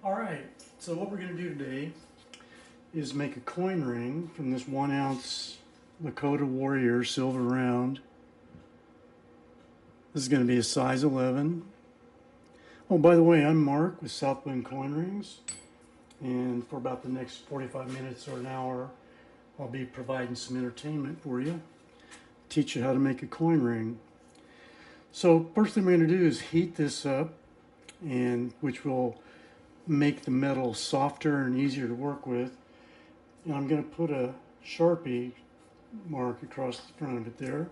Alright, so what we're going to do today is make a coin ring from this 1 ounce Lakota Warrior silver round. This is going to be a size 11. Oh, by the way, I'm Mark with Southwind Coin Rings, and for about the next 45 minutes or an hour I'll be providing some entertainment for you, teach you how to make a coin ring. So first thing we're going to do is heat this up, and which will make the metal softer and easier to work with. And I'm going to put a Sharpie mark across the front of it there,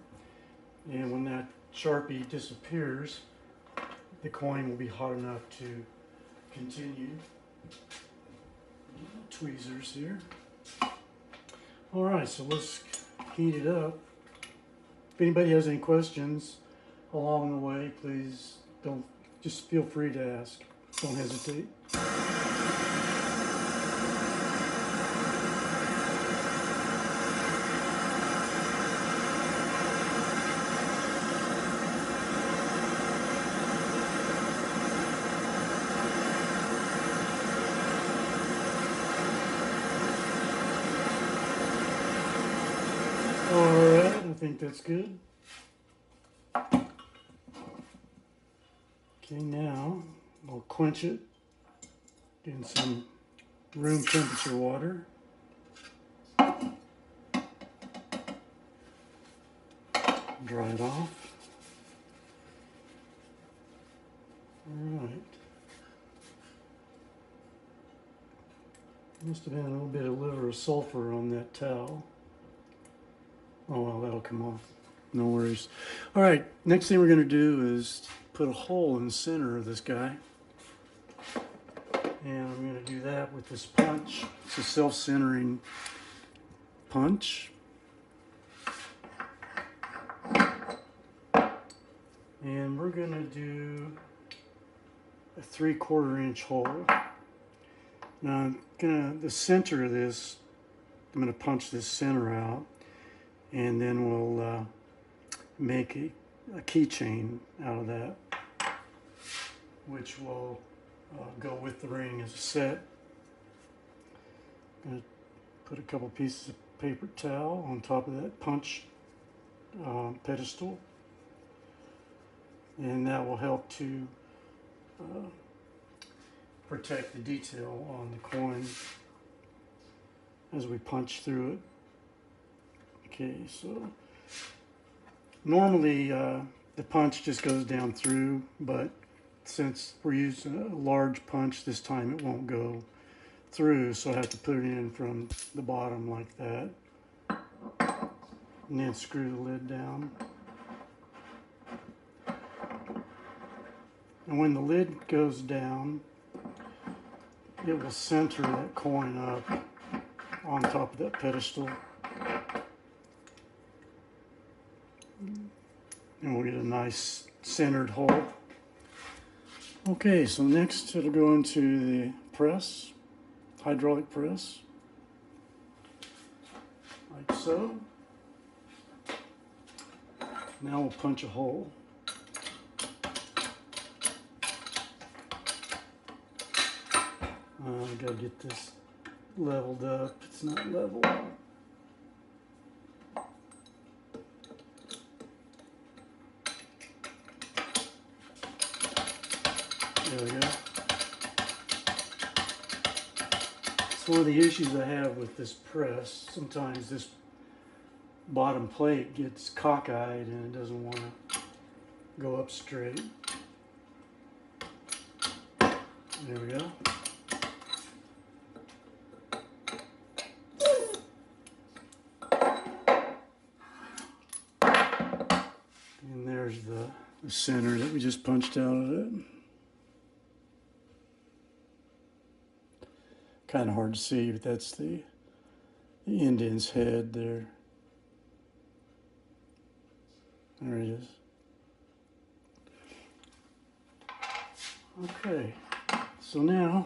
and when that Sharpie disappears, the coin will be hot enough to continue. Tweezers here. Alright, so let's heat it up. If anybody has any questions along the way, please just feel free to ask. Don't hesitate. Alright, I think that's good. Okay, now I'll quench it in some room temperature water. Dry it off. Alright. Must have been a little bit of liver of sulfur on that towel. Oh well, that'll come off. No worries. Alright, next thing we're going to do is put a hole in the center of this guy. And I'm going to do that with this punch. It's a self-centering punch. And we're going to do a 3/4 inch hole. Now the center of this, I'm going to punch this center out, and then we'll make a keychain out of that, which will go with the ring as a set. I'm going to put a couple pieces of paper towel on top of that punch pedestal, and that will help to protect the detail on the coin as we punch through it. Okay, so normally the punch just goes down through, but since we're using a large punch this time, it won't go through, so I have to put it in from the bottom like that, and then screw the lid down. And when the lid goes down, it will center that coin up on top of that pedestal, and we'll get a nice centered hole. Okay, so next it'll go into the press, hydraulic press, like so. Now we'll punch a hole. I gotta get this leveled up. It's not level. There we go. It's one of the issues I have with this press. Sometimes this bottom plate gets cockeyed and it doesn't want to go up straight. There we go. And there's the center that we just punched out of it. Kind of hard to see, but that's the Indian's head there. There it is. Okay, so now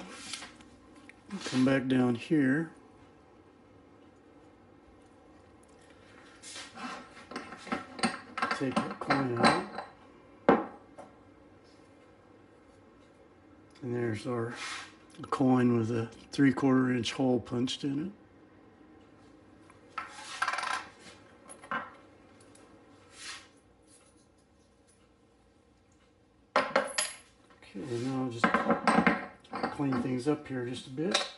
come back down here. Take that coin out. And there's our a coin with a 3/4 inch hole punched in it. Okay, now I'll just clean things up here just a bit.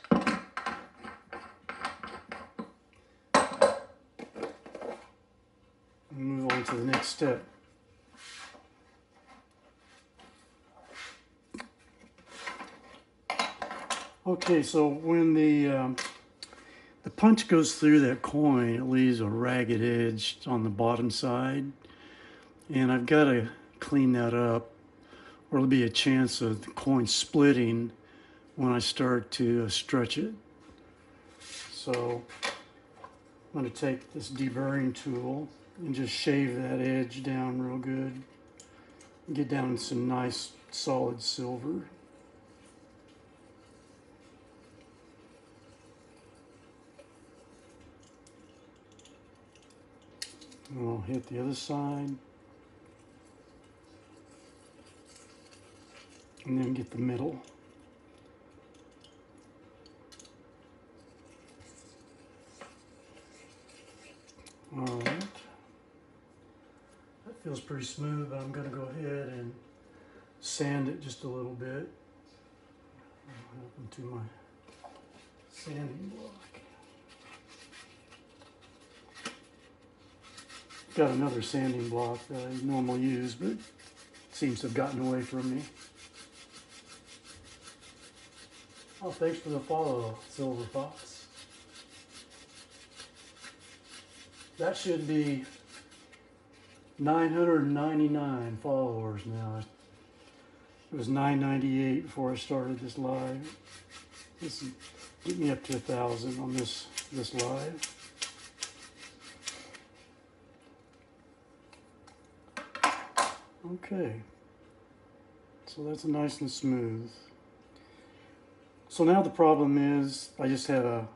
And move on to the next step. Okay, so when the punch goes through that coin, it leaves a ragged edge on the bottom side, and I've got to clean that up, or there'll be a chance of the coin splitting when I start to stretch it. So I'm going to take this deburring tool and just shave that edge down real good, get down to some nice solid silver. And I'll hit the other side. And then get the middle. All right. That feels pretty smooth, but I'm going to go ahead and sand it just a little bit. I'll help into my sanding block. Got another sanding block that I normally use, but it seems to have gotten away from me. Oh, thanks for the follow, Silver Fox. That should be 999 followers now. It was 998 before I started this live. This will get me up to 1,000 on this live. Okay, so that's nice and smooth. So now the problem is I just had a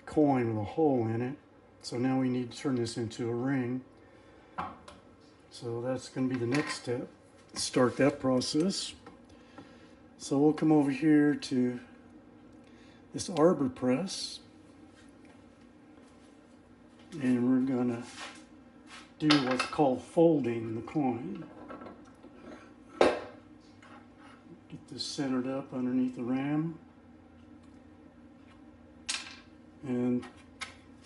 coin with a hole in it. So now we need to turn this into a ring. So that's going to be the next step. Start that process. So we'll come over here to this arbor press. And we're going to do what's called folding the coin. Get this centered up underneath the ram. And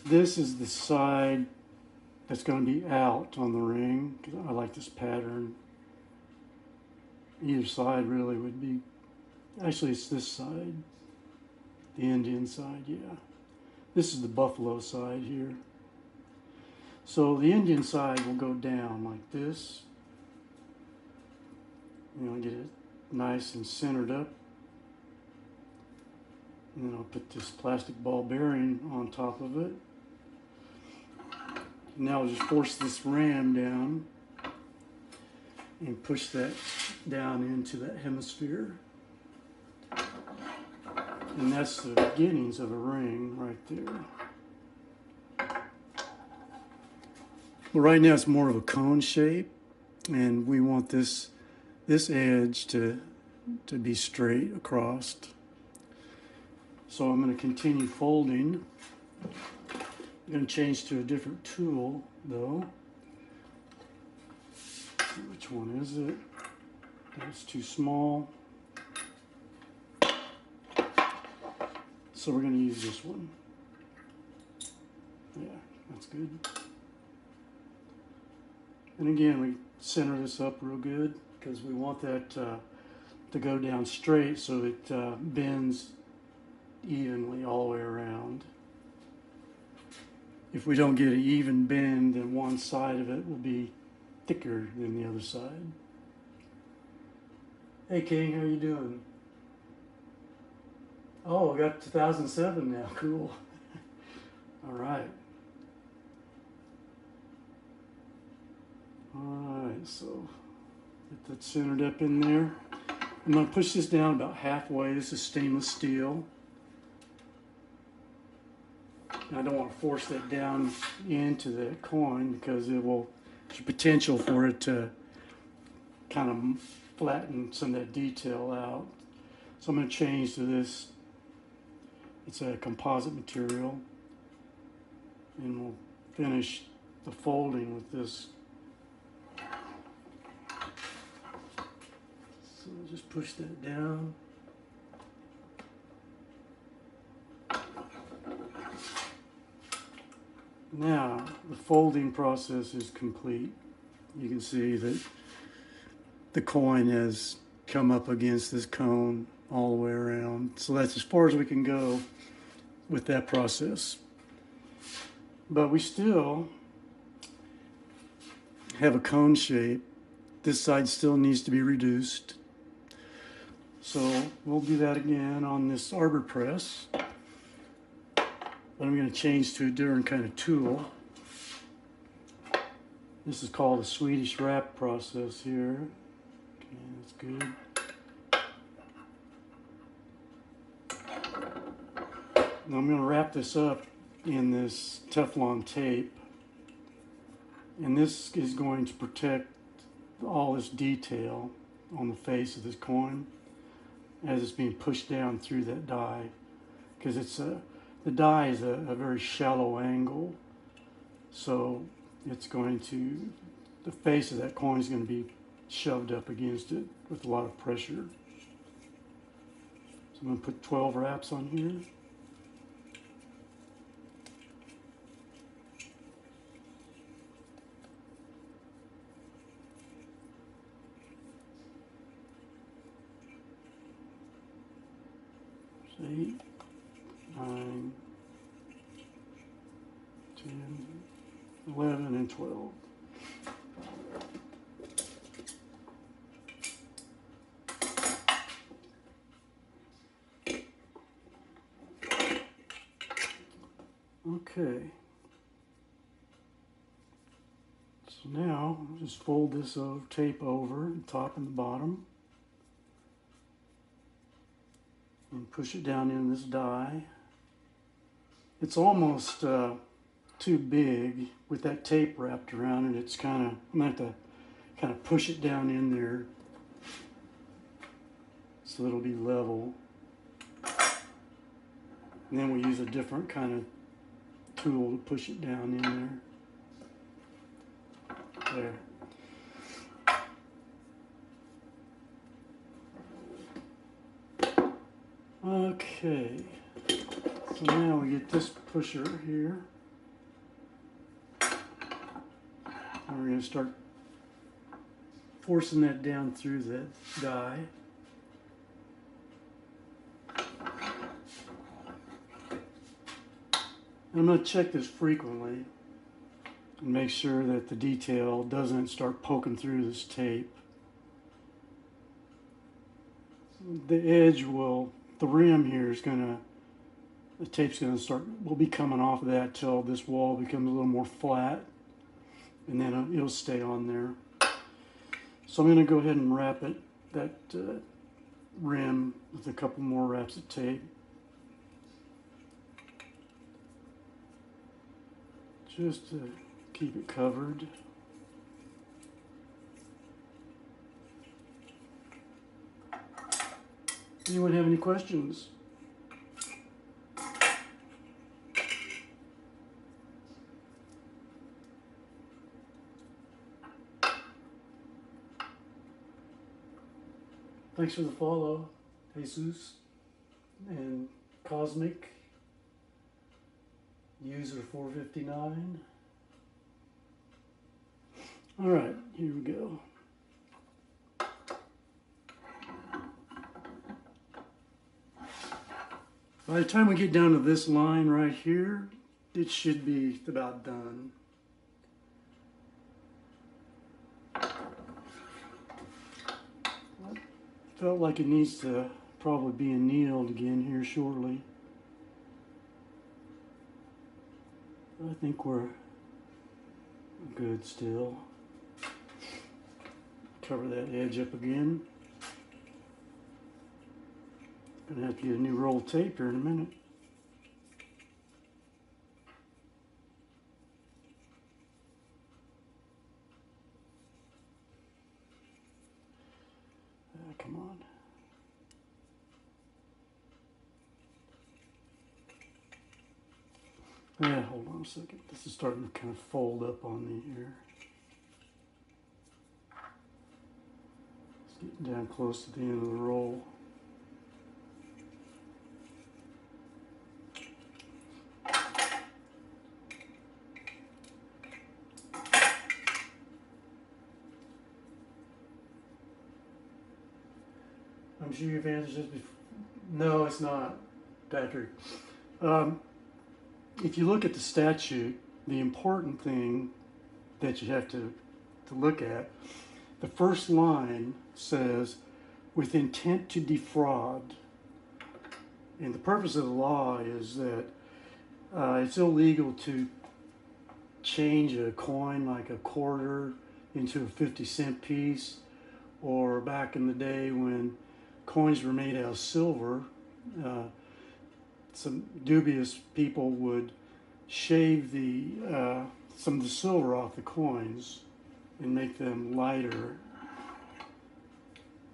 this is the side that's going to be out on the ring, because I like this pattern. Either side really would be, actually it's this side, the Indian side, yeah. This is the buffalo side here. So the Indian side will go down like this. You know, get it nice and centered up. And then I'll put this plastic ball bearing on top of it. Now I'll just force this ram down and push that down into that hemisphere. And that's the beginnings of a ring right there. Well, right now it's more of a cone shape, and we want this edge to be straight across. So I'm going to continue folding. I'm going to change to a different tool though. Let's see, which one is it? That's too small. So we're going to use this one. Yeah, that's good. And again, we center this up real good because we want that to go down straight so it bends evenly all the way around. If we don't get an even bend, then one side of it will be thicker than the other side. Hey King, how you doing? Oh, we got 2007 now, cool. All right. Alright, so get that centered up in there. I'm going to push this down about halfway. This is stainless steel. I don't want to force that down into the coin because it will, there's potential for it to kind of flatten some of that detail out. So I'm going to change to this. It's a composite material, and we'll finish the folding with this. So just push that down. Now the folding process is complete. You can see that the coin has come up against this cone all the way around. So that's as far as we can go with that process. But we still have a cone shape. This side still needs to be reduced. So we'll do that again on this arbor press. But I'm going to change to a different kind of tool. This is called a Swedish wrap process here. Okay, that's good. Now I'm going to wrap this up in this Teflon tape. And this is going to protect all this detail on the face of this coin as it's being pushed down through that die. Because the die is a very shallow angle. So it's going to, the face of that coin is going to be shoved up against it with a lot of pressure. So I'm going to put 12 wraps on here. There's 8, 9, 10, 11, and 12. Okay. So now, just fold this tape over, the top and the bottom. And push it down in this die. It's almost too big with that tape wrapped around it. It's kind of, I'm going to have to kind of push it down in there so it'll be level. And then we use a different kind of tool to push it down in there. There. Okay, so now we get this pusher here. And we're going to start forcing that down through that die. And I'm going to check this frequently and make sure that the detail doesn't start poking through this tape. The edge will, the rim here is going to, the tape's going to start, will be coming off of that till this wall becomes a little more flat, and then it'll stay on there. So I'm going to go ahead and wrap it, that rim, with a couple more wraps of tape. Just to keep it covered. Anyone have any questions? Thanks for the follow, Jesus and Cosmic, user 459. All right, here we go. By the time we get down to this line right here, it should be about done. Felt like it needs to probably be annealed again here shortly. I think we're good still. Cover that edge up again. Gonna have to get a new roll of tape here in a minute. Come on. Yeah, hold on a second. This is starting to kind of fold up on me here. It's getting down close to the end of the roll. I'm sure you've answered this before. No, it's not, Patrick. If you look at the statute, the important thing that you have to look at, the first line says, with intent to defraud. And the purpose of the law is that it's illegal to change a coin like a quarter into a 50-cent piece, or back in the day when coins were made out of silver, some dubious people would shave some of the silver off the coins and make them lighter.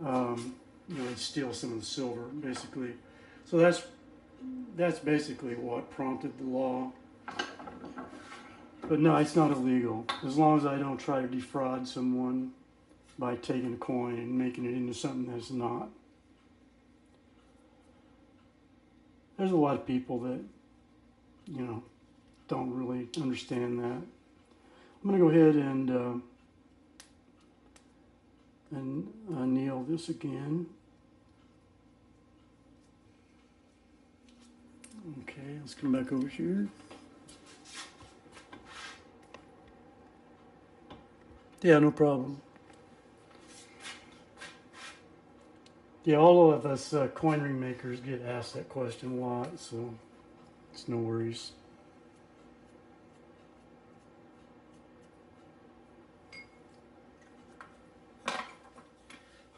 They'd steal some of the silver, basically. So that's basically what prompted the law. But no, it's not illegal, as long as I don't try to defraud someone by taking a coin and making it into something that's not. There's a lot of people that, don't really understand that. I'm going to go ahead and anneal this again. Okay, let's come back over here. Yeah, no problem. Yeah, all of us coin ring makers get asked that question a lot, so it's no worries.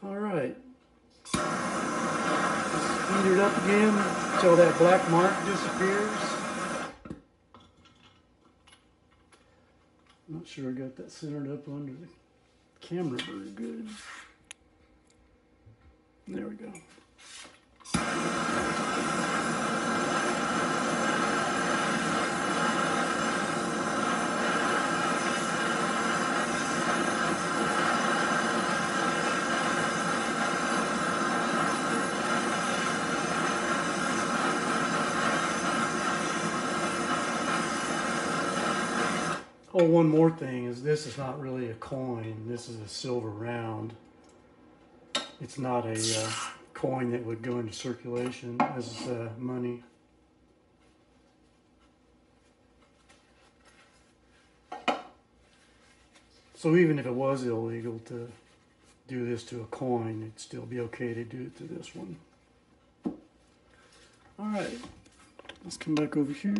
All right. Just heat it up again until that black mark disappears. I'm not sure I got that centered up under the camera very good. There we go. Oh, one more thing is this is not really a coin. This is a silver round. It's not a coin that would go into circulation as money. So even if it was illegal to do this to a coin, it'd still be okay to do it to this one. All right, let's come back over here.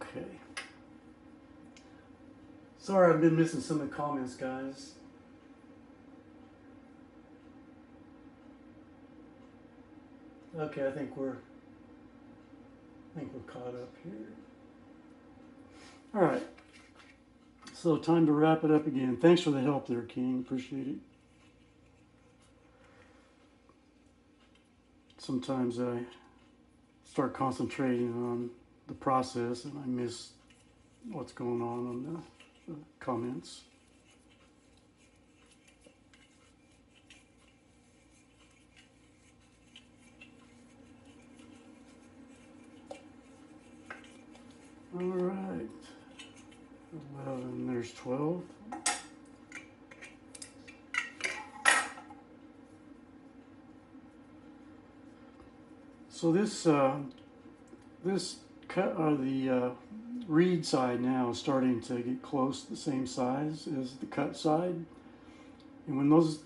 Okay. Sorry, I've been missing some of the comments, guys. Okay, I think we're caught up here. All right. So time to wrap it up again. Thanks for the help there, King. Appreciate it. Sometimes I start concentrating on the process and I miss what's going on the comments. All right, 11, there's 12. So this cut, the reed side now is starting to get close to the same size as the cut side. And when those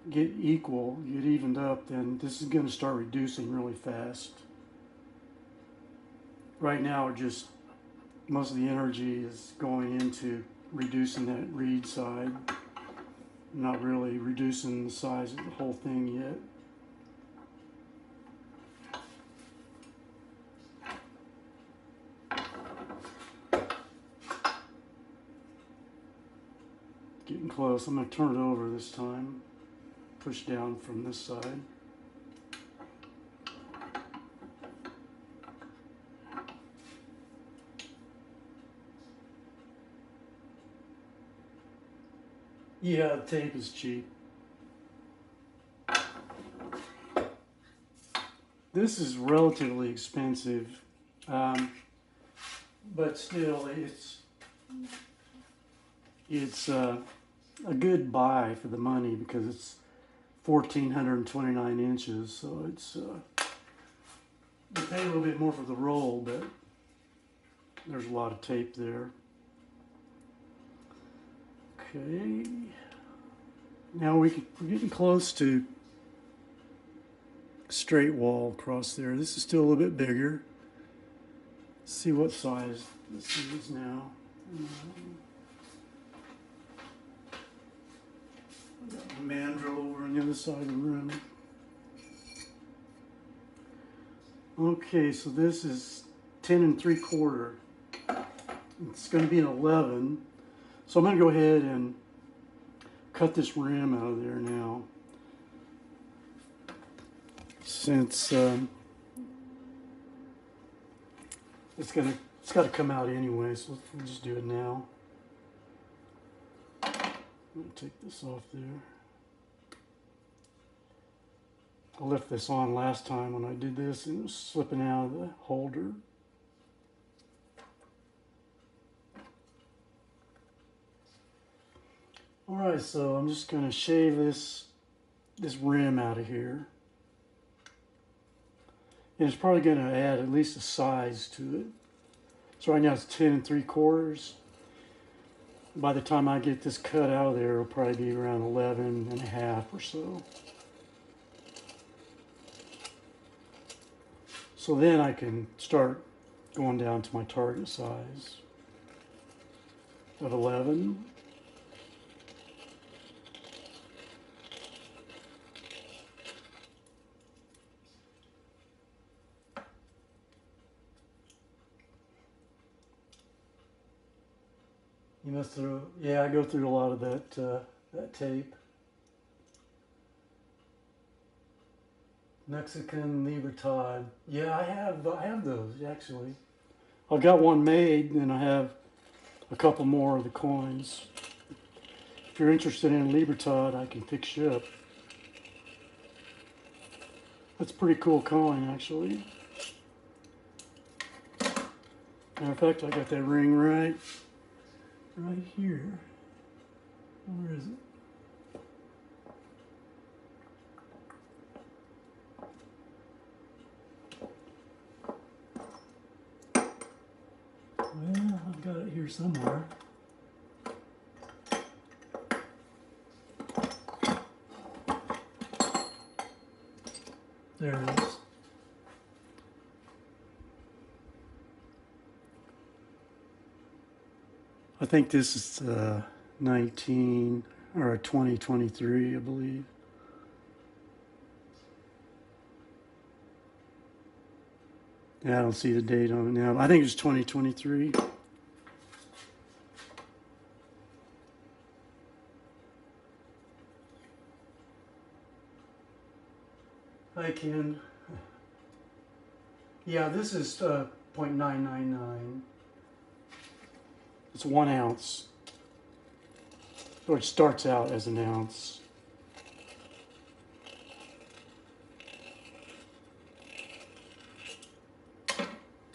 get equal, get evened up, then this is going to start reducing really fast. Right now, just most of the energy is going into reducing that reed side, not really reducing the size of the whole thing yet. Getting close. I'm going to turn it over this time. Push down from this side. Yeah, the tape is cheap. This is relatively expensive, but still, it's a good buy for the money because it's 1,429 inches. So it's you pay a little bit more for the roll, but there's a lot of tape there. Okay, now we're getting close to straight wall across there. This is still a little bit bigger. Let's see what size this is now. I've got my mandrel over on the other side of the room. Okay, so this is 10 3/4. It's going to be an 11. So I'm going to go ahead and cut this rim out of there now. Since it's got to come out anyway, so we'll just do it now. I'm going to take this off there. I left this on last time when I did this and it was slipping out of the holder. Alright, so I'm just going to shave this rim out of here. And it's probably going to add at least a size to it. So right now it's 10 3/4. By the time I get this cut out of there, it'll probably be around 11 and a half or so. So then I can start going down to my target size of 11. You must have, yeah, I go through a lot of that tape. Mexican Libertad. Yeah, I have those actually. I've got one made, and I have a couple more of the coins. If you're interested in Libertad, I can fix you up. That's a pretty cool coin, actually. Matter of fact, I got that ring right here. Where is it? Well, I've got it here somewhere. There it is. I think this is 19 or 2023, I believe. Yeah, I don't see the date on it now. I think it's 2023. Hi, Ken. Yeah, this is 0.999. It's 1 ounce. Or it starts out as an ounce.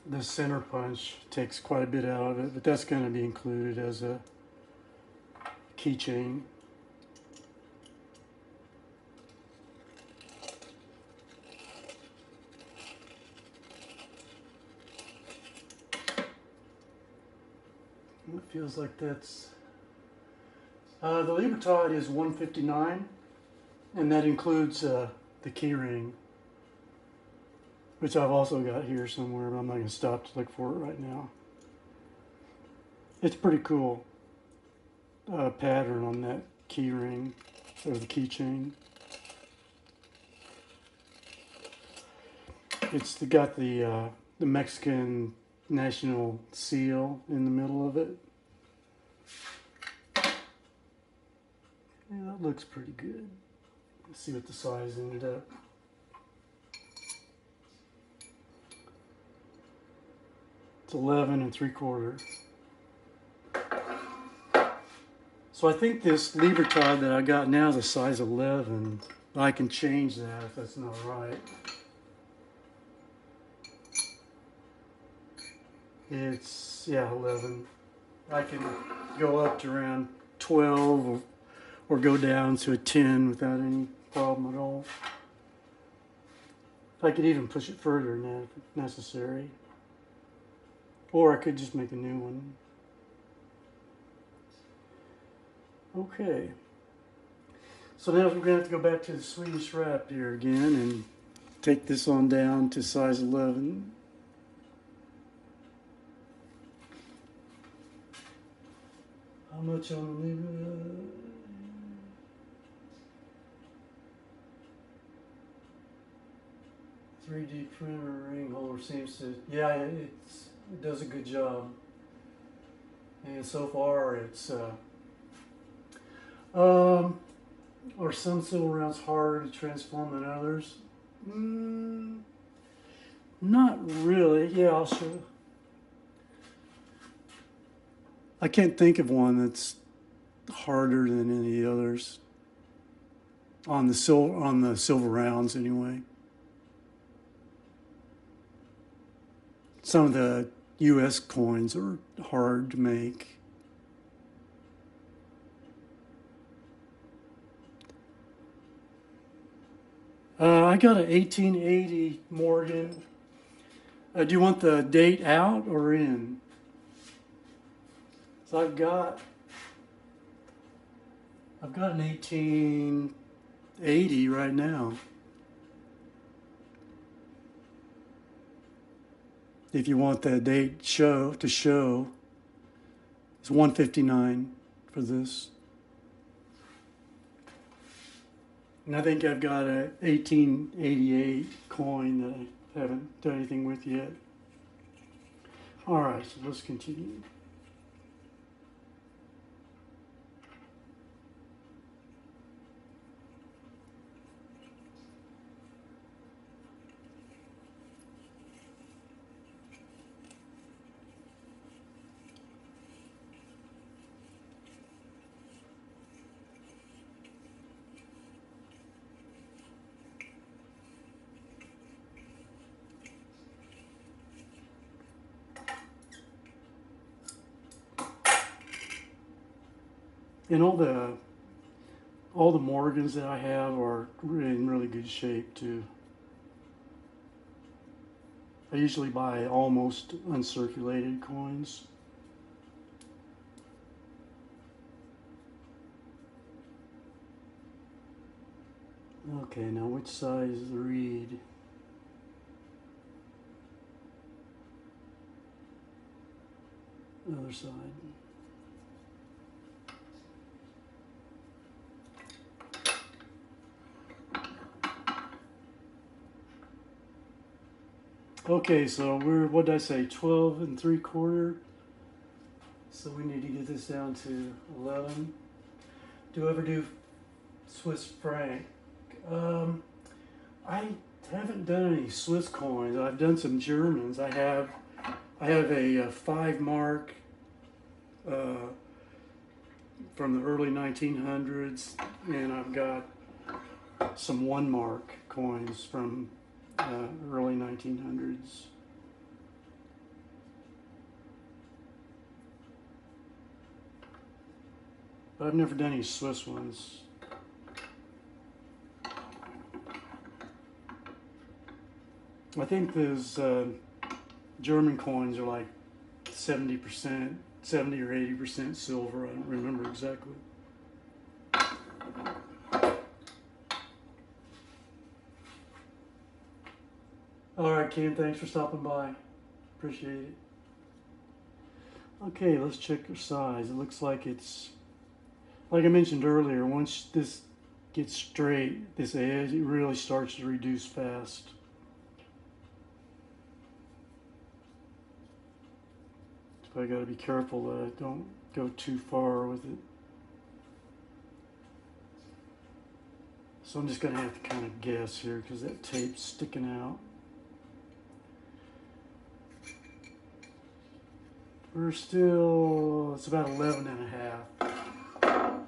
The center punch takes quite a bit out of it, but that's going to be included as a keychain. It feels like that's... the Libertad is 159, and that includes the key ring, which I've also got here somewhere, but I'm not going to stop to look for it right now. It's pretty cool pattern on that key ring, or the keychain. It's got the Mexican national seal in the middle of it. Yeah, that looks pretty good. Let's see what the size ended up. It's 11 3/4. So I think this lever tab that I got now is a size 11. I can change that if that's not right. It's, yeah, 11. I can go up to around 12 or go down to a 10 without any problem at all. I could even push it further than that if necessary. Or I could just make a new one. Okay. So now we're going to have to go back to the Swedish wrap here again and take this on down to size 11. How much on the lever? 3D printer ring holder seems to, yeah, it does a good job. And so far it's, are some silver rounds harder to transform than others? Not really. Yeah, I'll show. I can't think of one that's harder than any others on the silver rounds anyway. Some of the U.S. coins are hard to make. I got an 1880 Morgan. Do you want the date out or in? So I've got an 1880 right now. If you want the date to show, it's 159 for this. And I think I've got a 1888 coin that I haven't done anything with yet. All right, so let's continue. And all the Morgans that I have are in really good shape too. I usually buy almost uncirculated coins. Okay, now which side is the reed? Other side. Okay, so what did I say, 12 3/4? So we need to get this down to 11. Do I ever do Swiss franc? I haven't done any Swiss coins. I've done some Germans. I have a 5 mark from the early 1900s, and I've got some 1 mark coins from early 1900s. But I've never done any Swiss ones. I think those German coins are like 70%, 70 or 80% silver. I don't remember exactly. All right, Ken, thanks for stopping by. Appreciate it. Okay, let's check your size. It looks like it's, like I mentioned earlier, once this gets straight, this edge, it really starts to reduce fast. So I gotta be careful that I don't go too far with it. So I'm just going to have to kind of guess here because that tape's sticking out. We're still, it's about 11 and a half.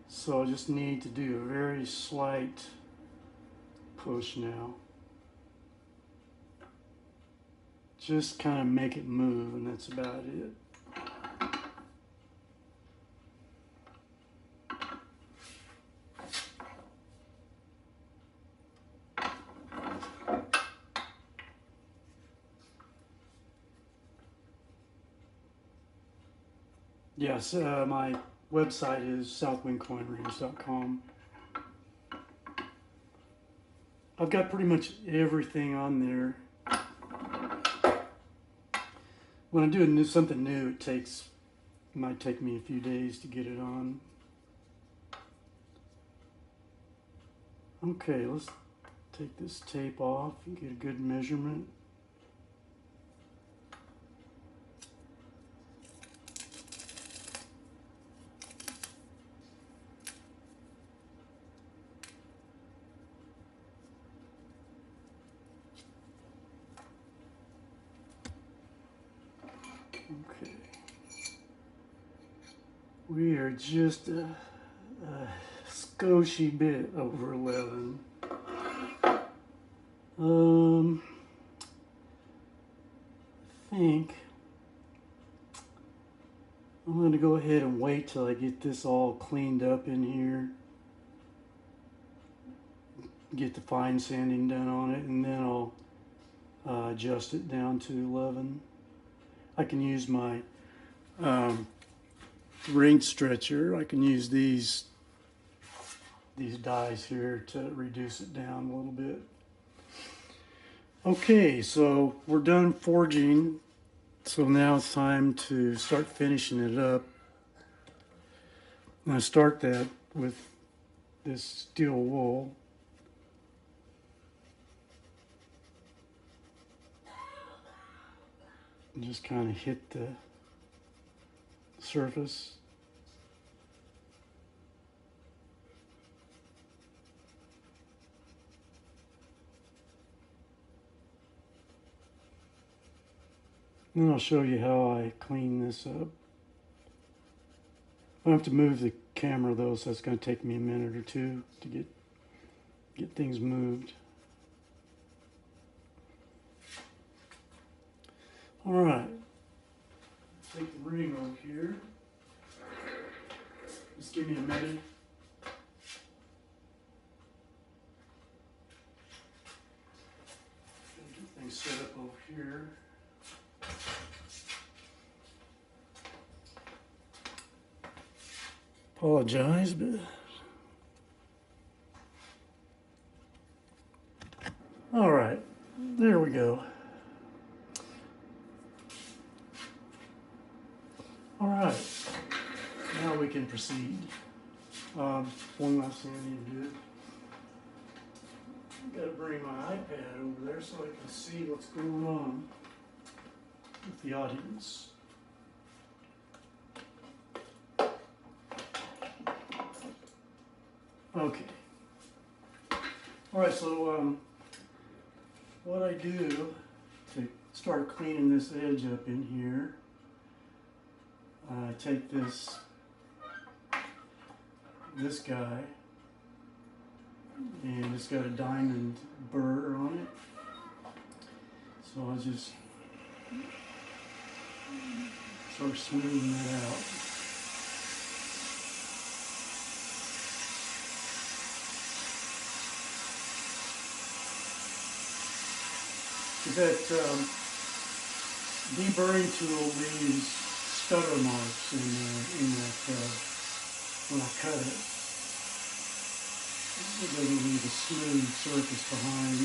So I just need to do a very slight push now. Just kind of make it move, and that's about it. Yes, my website is southwindcoinrings.com. I've got pretty much everything on there. When I do something new, it might take me a few days to get it on. Okay, let's take this tape off and get a good measurement. Okay. We are just a skoshi bit over 11. I think I'm going to go ahead and wait till I get this all cleaned up in here. Get the fine sanding done on it, and then I'll adjust it down to 11. I can use my ring stretcher. I can use these dies here to reduce it down a little bit. Okay, so we're done forging. So now it's time to start finishing it up. And I start that with this steel wool. And just kind of hit the surface. Then I'll show you how I clean this up. I have to move the camera though, so it's going to take me a minute or two to get things moved. All right, take the ring off here. Just give me a minute. Get things set up over here. Apologize, but all right, there we go. All right, now we can proceed. One last thing I need to do. I've got to bring my iPad over there so I can see what's going on with the audience. Okay. All right, so what I do to start cleaning this edge up in here, I take this guy, and it's got a diamond burr on it. So I just start smoothing that out. That deburring tool leaves stutter marks in that when I cut it. It doesn't leave a smooth surface behind.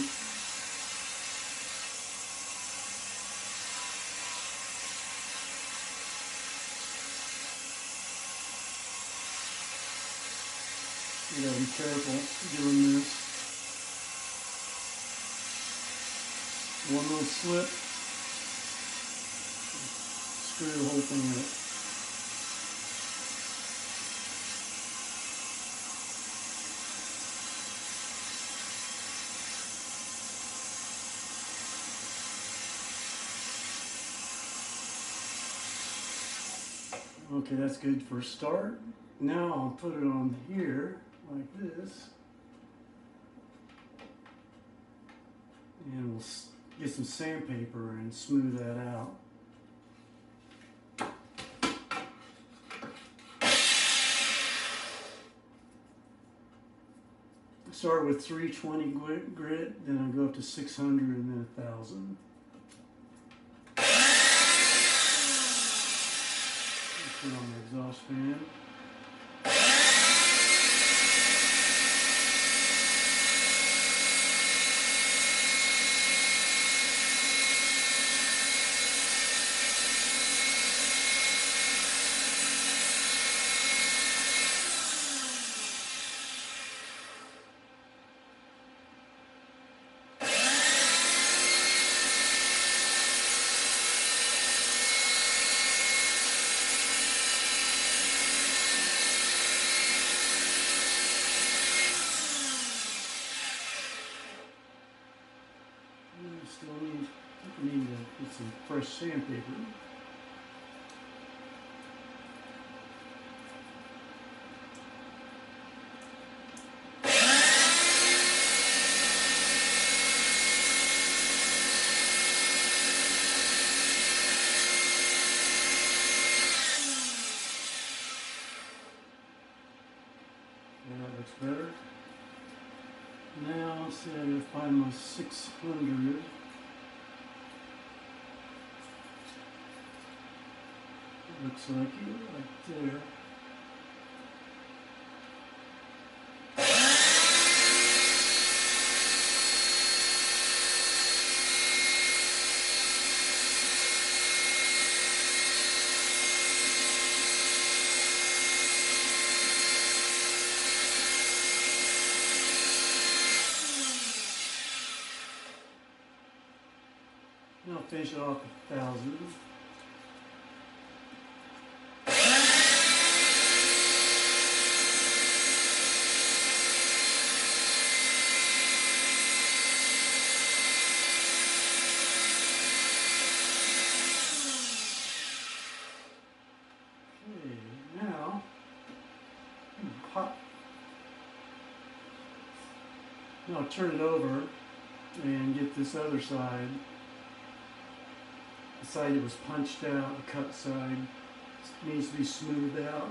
You gotta be careful doing this. One little slip, screw the whole thing up. Okay, that's good for a start. Now I'll put it on here like this. And we'll get some sandpaper and smooth that out. Start with 320 grit, then I'll go up to 600 and then 1,000. Put on the exhaust fan. I need to get some fresh sandpaper. Yeah, that looks better. Now, let's see, I gotta find my 600. Looks like it right there. Now I'll finish it off with 1,000. Hot. Now I'll turn it over and get this other side. The side that was punched out, the cut side, needs to be smoothed out.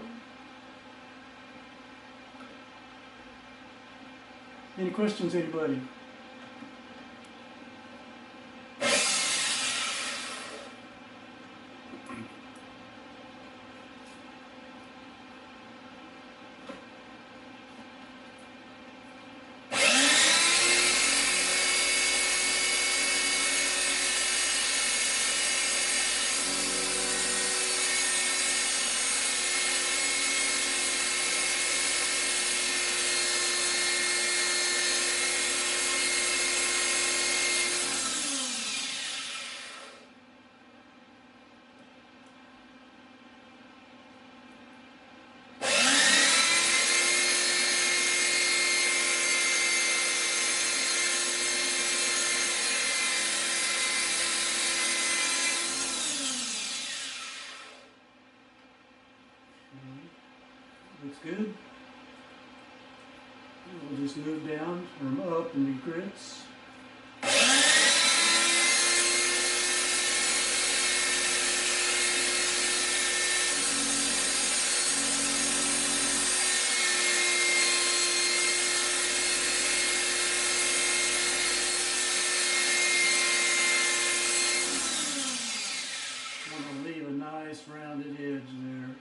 Any questions, anybody? Looks good. We'll just move down from up and do grits. I'm going to leave a nice rounded edge there.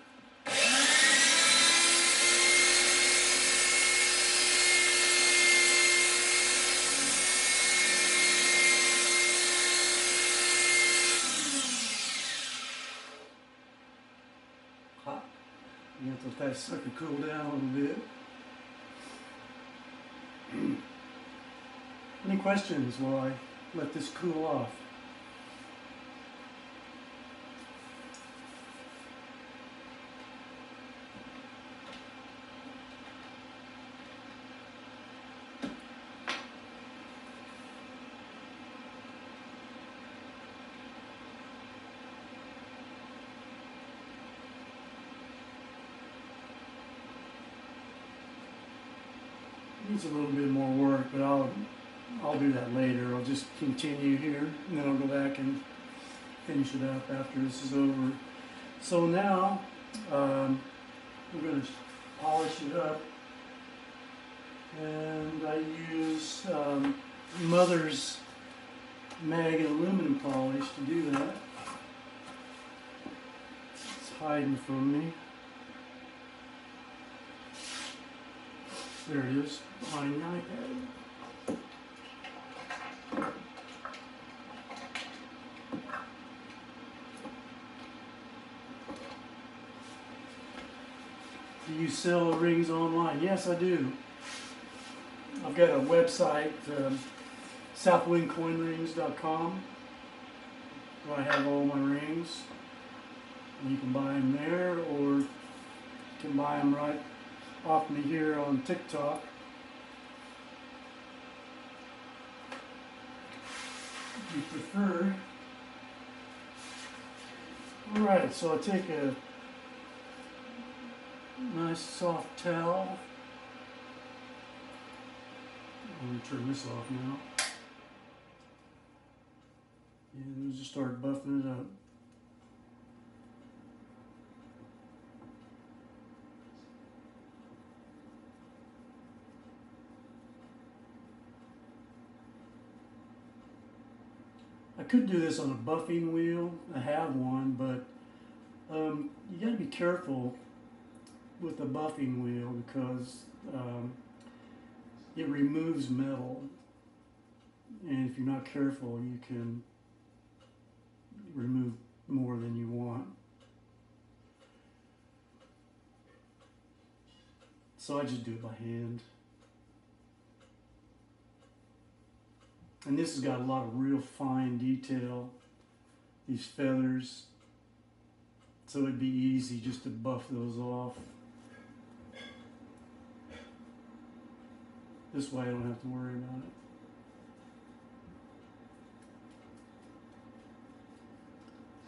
Hot. You have to let that sucker cool down a little bit. Any questions while I let this cool off? Needs a little bit more work, but I'll do that later. I'll just continue here, and then I'll go back and finish it up after this is over. So now we're going to polish it up, and I use Mother's mag and aluminum polish to do that. It's hiding from me. There it is, behind the iPad. Do you sell rings online? Yes, I do. I've got a website, southwindcoinrings.com, where I have all my rings. And you can buy them there, or you can buy them right off me here on TikTok. If you prefer. Alright, so I take a nice soft towel. I'm going to turn this off now. And we'll just start buffing it up. I could do this on a buffing wheel. I have one, but you got to be careful with the buffing wheel because it removes metal, and if you're not careful, you can remove more than you want. So I just do it by hand. And this has got a lot of real fine detail, these feathers, so it'd be easy just to buff those off. This way I don't have to worry about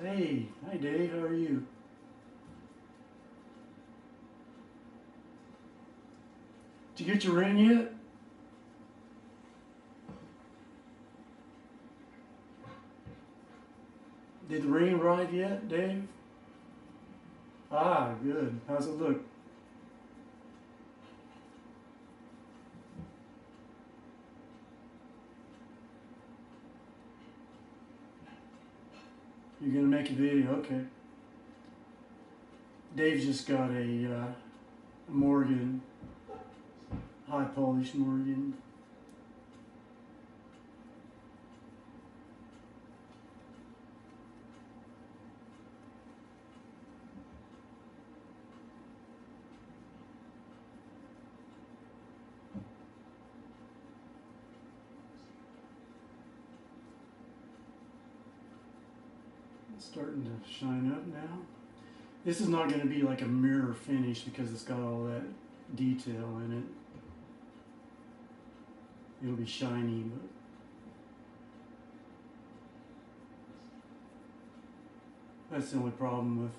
it. Hey, hi Dave, how are you? Did you get your ring yet? Did the ring arrive yet, Dave? Ah, good. How's it look? You're gonna make a video, okay. Dave's just got a Morgan, high polish Morgan. It's starting to shine up now. This is not going to be like a mirror finish because it's got all that detail in it. It'll be shiny, but that's the only problem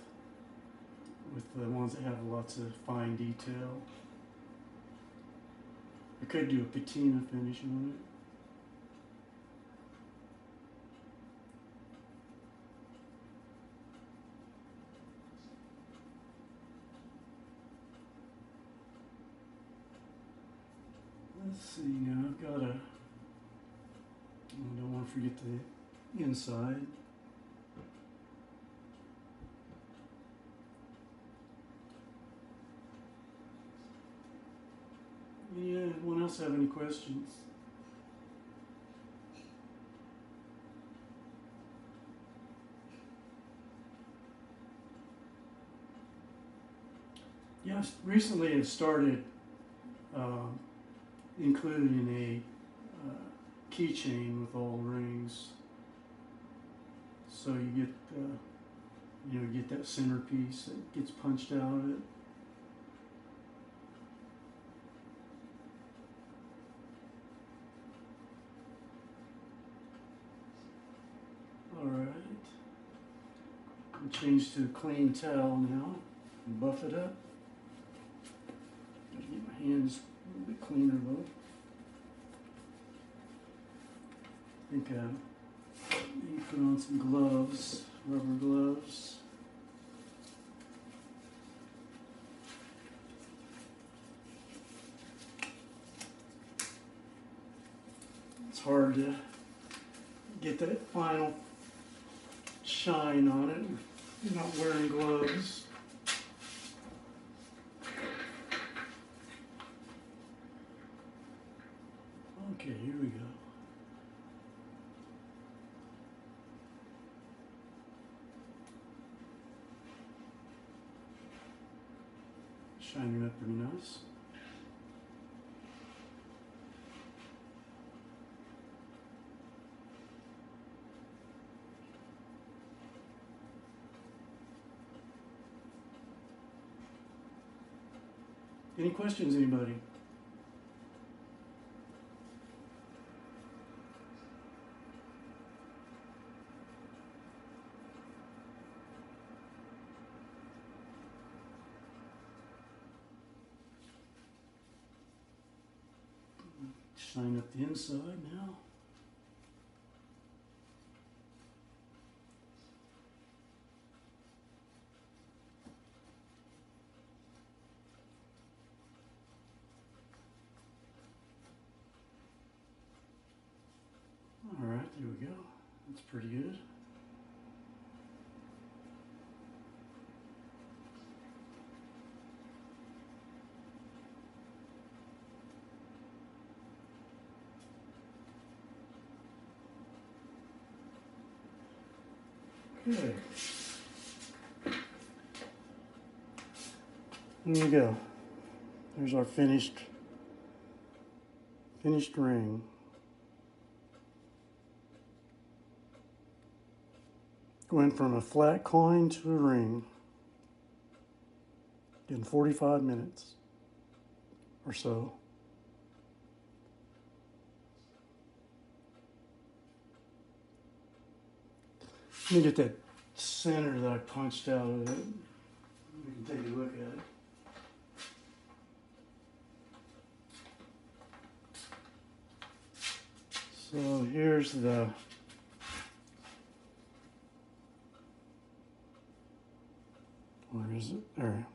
with the ones that have lots of fine detail. I could do a patina finish on it. Let's see now, I've got I don't want to forget the inside. Yeah, anyone else have any questions? Yes, recently I've started including a keychain with all rings, so you get you get that centerpiece that gets punched out of it. All right, I'll change to a clean towel now and buff it up. Get my hands little bit cleaner though. I think you put on some gloves, rubber gloves. It's hard to get that final shine on it if you're not wearing gloves. Okay, here we go. Shining up pretty nice. Any questions, anybody? Shine up the inside now. All right, there we go. That's pretty good. Okay. There you go. There's our finished ring. Went from a flat coin to a ring in 45 minutes or so. Let me get that center that I punched out of it. We can take a look at it. So here's the where is it? There.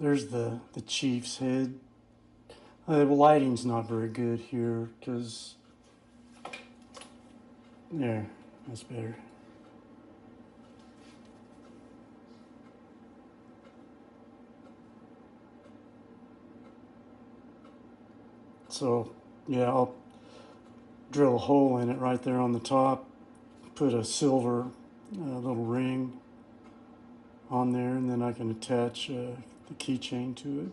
There's the chief's head. The lighting's not very good here because there, that's better. So yeah, I'll drill a hole in it right there on the top, put a silver little ring on there, and then I can attach the keychain to it.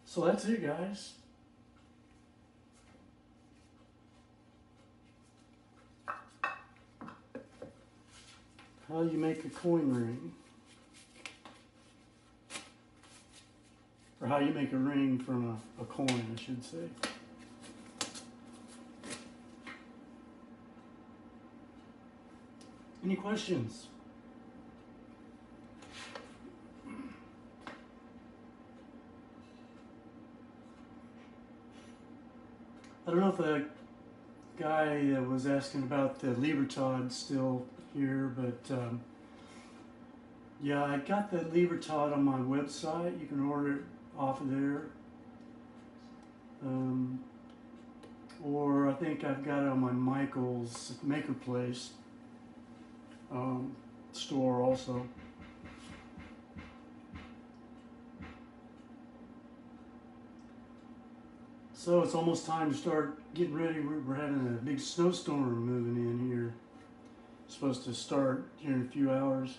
So that's it, guys. How you make a coin ring. Or how you make a ring from a coin, I should say. Any questions? I don't know if the guy was asking about the Libertad still here, but yeah, I got the Libertad on my website. You can order it off of there. Or I think I've got it on my Michael's Maker Place store also. So it's almost time to start getting ready. We're having a big snowstorm moving in here. It's supposed to start here in a few hours.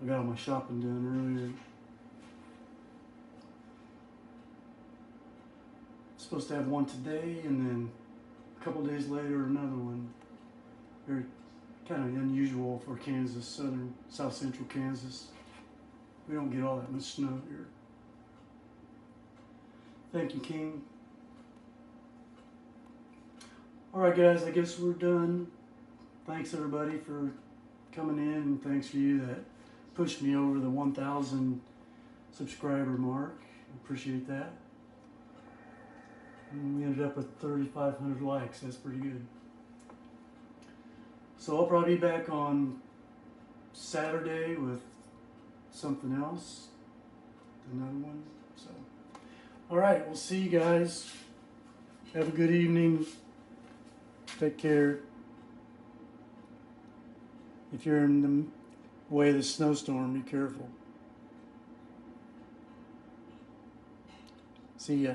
I got all my shopping done earlier. Supposed to have one today, and then a couple days later another one. Very kind of unusual for Kansas, south central Kansas. We don't get all that much snow here. Thank you, King. All right, guys, I guess we're done. thanks everybody for coming in, and thanks for you that pushed me over the 1,000 subscriber mark. Appreciate that. And we ended up with 3,500 likes. That's pretty good. So I'll probably be back on Saturday with something else, another one. So, all right, we'll see you guys. Have a good evening. Take care. If you're in the way of the snowstorm, be careful. See ya.